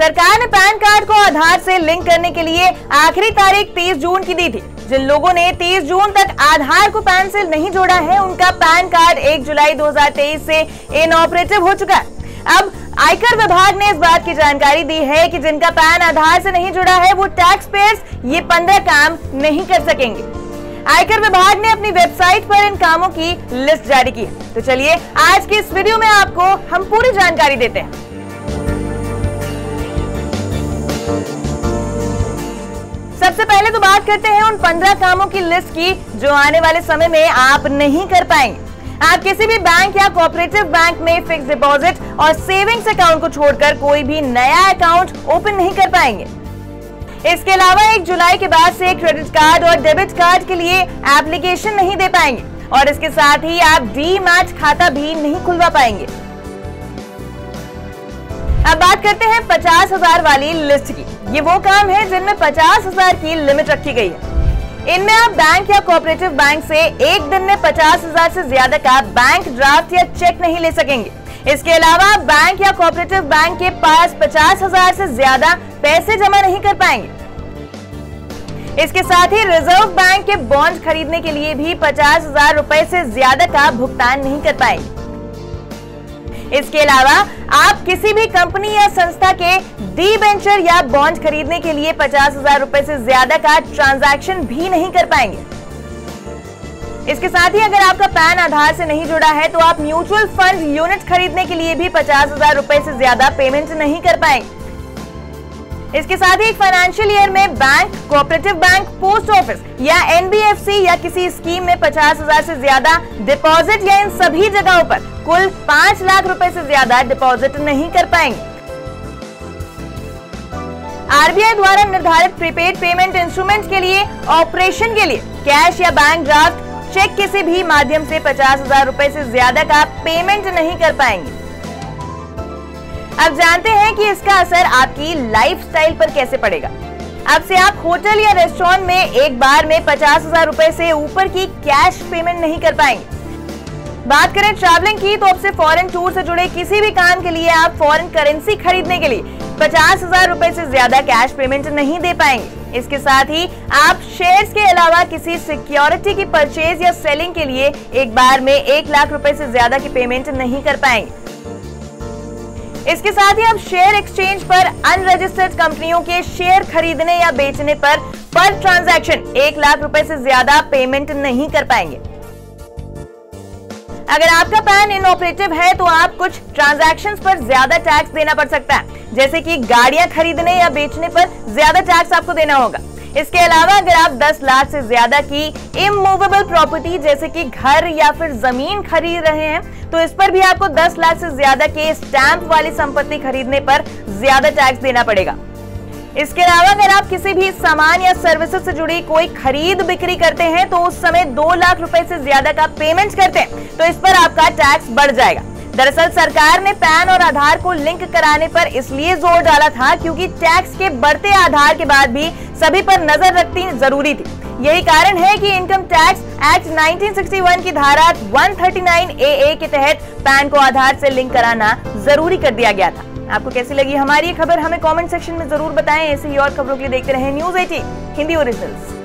सरकार ने pan card को आधार से लिंक करने के लिए आखिरी तारीख 30 जून की दी थी। जिन लोगों ने 30 जून तक आधार को पैन से नहीं जोड़ा है, उनका पैन कार्ड 1 जुलाई 2023 से इनऑपरेटिव हो चुका है। अब आयकर विभाग ने इस बात की जानकारी दी है कि जिनका पैन आधार से नहीं जुड़ा है, वो टैक्स पेयर्स ये 15 काम नहीं कर सकेंगे। आयकर विभाग ने अपनी वेबसाइट पर इन कामों की लिस्ट जारी की है। तो चलिए आज की इस वीडियो में आपको हम पूरी जानकारी देते हैं। सबसे पहले तो बात करते हैं उन 15 कामों की लिस्ट की जो आने वाले समय में आप नहीं कर पाएंगे। आप किसी भी बैंक या कोऑपरेटिव बैंक में फिक्स डिपॉजिट और सेविंग्स अकाउंट को छोड़कर कोई भी नया अकाउंट ओपन नहीं कर पाएंगे। इसके अलावा 1 जुलाई के बाद से क्रेडिट कार्ड और डेबिट कार्ड के लिए एप्लीकेशन नहीं दे पाएंगे और इसके साथ ही आप डीमैट खाता भी नहीं खुलवा पाएंगे। अब बात करते हैं 50,000 वाली लिस्ट की। ये वो काम है जिनमें 50,000 की लिमिट रखी गई है। इनमें आप बैंक या कोऑपरेटिव बैंक से एक दिन में 50,000 से ज्यादा का बैंक ड्राफ्ट या चेक नहीं ले सकेंगे। इसके अलावा बैंक या कोऑपरेटिव बैंक के पास 50,000 से ज्यादा पैसे जमा नहीं कर पाएंगे। इसके साथ ही रिजर्व बैंक के बॉन्ड खरीदने के लिए भी 50,000 रुपए से ज्यादा का भुगतान नहीं कर पाएंगे। इसके अलावा आप किसी भी कंपनी या संस्था के डिबेंचर या बॉन्ड खरीदने के लिए 50,000 रुपए से ज्यादा का ट्रांजैक्शन भी नहीं कर पाएंगे। इसके साथ ही अगर आपका पैन आधार से नहीं जुड़ा है, तो आप म्यूचुअल फंड यूनिट खरीदने के लिए भी 50,000 रुपए से ज्यादा पेमेंट नहीं कर पाएंगे। इसके साथ ही फाइनेंशियल ईयर में bank, cooperative bank, post office या एनबीएफसी या किसी स्कीम में 50,000 से ज्यादा डिपॉजिट या इन सभी जगहों पर कुल 5 लाख रुपए से ज्यादा डिपॉजिट नहीं कर पाएंगे। आरबीआई द्वारा निर्धारित प्रीपेड पेमेंट इंस्ट्रूमेंट के लिए ऑपरेशन के लिए कैश या बैंक ड्राफ्ट चेक किसी भी माध्यम से 50,000 रुपए से ज्यादा का पेमेंट नहीं कर पाएंगे। अब जानते हैं कि इसका असर आपकी लाइफस्टाइल पर कैसे पड़ेगा। अब से आप होटल या रेस्टोरेंट में एक बार में 50,000 रुपए से ऊपर की कैश पेमेंट नहीं कर पाएंगे। बात करें ट्रैवलिंग की, तो अब से फॉरेन टूर से जुड़े किसी भी काम के लिए आप फॉरेन करेंसी खरीदने के लिए 50,000 रुपए से ज्यादा कैश पेमेंट नहीं दे पाएंगे। इसके साथ ही आप शेयर्स के अलावा किसी सिक्योरिटी की परचेज या सेलिंग के लिए एक बार में 1 लाख रुपए से ज्यादा की पेमेंट नहीं कर पाएंगे। इसके साथ ही आप शेयर एक्सचेंज पर अनरजिस्टर्ड कंपनियों के शेयर खरीदने या बेचने पर ट्रांजैक्शन 1 लाख रुपए से ज्यादा पेमेंट नहीं कर पाएंगे। अगर आपका पैन इनऑपरेटिव है, तो आप कुछ ट्रांजैक्शंस पर ज्यादा टैक्स देना पड़ सकता है, जैसे कि गाड़ियां खरीदने या बेचने पर ज्यादा टैक्स आपको देना होगा। इसके अलावा अगर आप 10 लाख से ज्यादा की इमूवेबल प्रॉपर्टी जैसे कि घर या फिर जमीन खरीद रहे हैं, तो इस पर भी आपको 10 लाख से ज्यादा के स्टैंप वाली संपत्ति खरीदने पर ज्यादा टैक्स देना पड़ेगा। इसके अलावा अगर आप किसी भी सामान या सर्विसेज से जुड़ी कोई खरीद बिक्री करते हैं, तो उस समय 2 लाख रुपए से ज्यादा का पेमेंट करते हैं, तो इस पर आपका टैक्स बढ़ जाएगा। दरअसल सरकार ने पैन और आधार को लिंक कराने पर इसलिए जोर डाला था क्योंकि टैक्स के बढ़ते आधार के बाद भी सभी पर नजर रखनी जरूरी थी। यही कारण है कि इनकम टैक्स एक्ट 1961 की धारा 139 AA के तहत पैन को आधार से लिंक कराना जरूरी कर दिया गया था। आपको कैसी लगी हमारी ये खबर, हमें कमेंट सेक्शन में जरूर बताएं। ऐसे ही और खबरों के लिए देखते रहें न्यूज़ 18 हिंदी ओरिजिनल्स।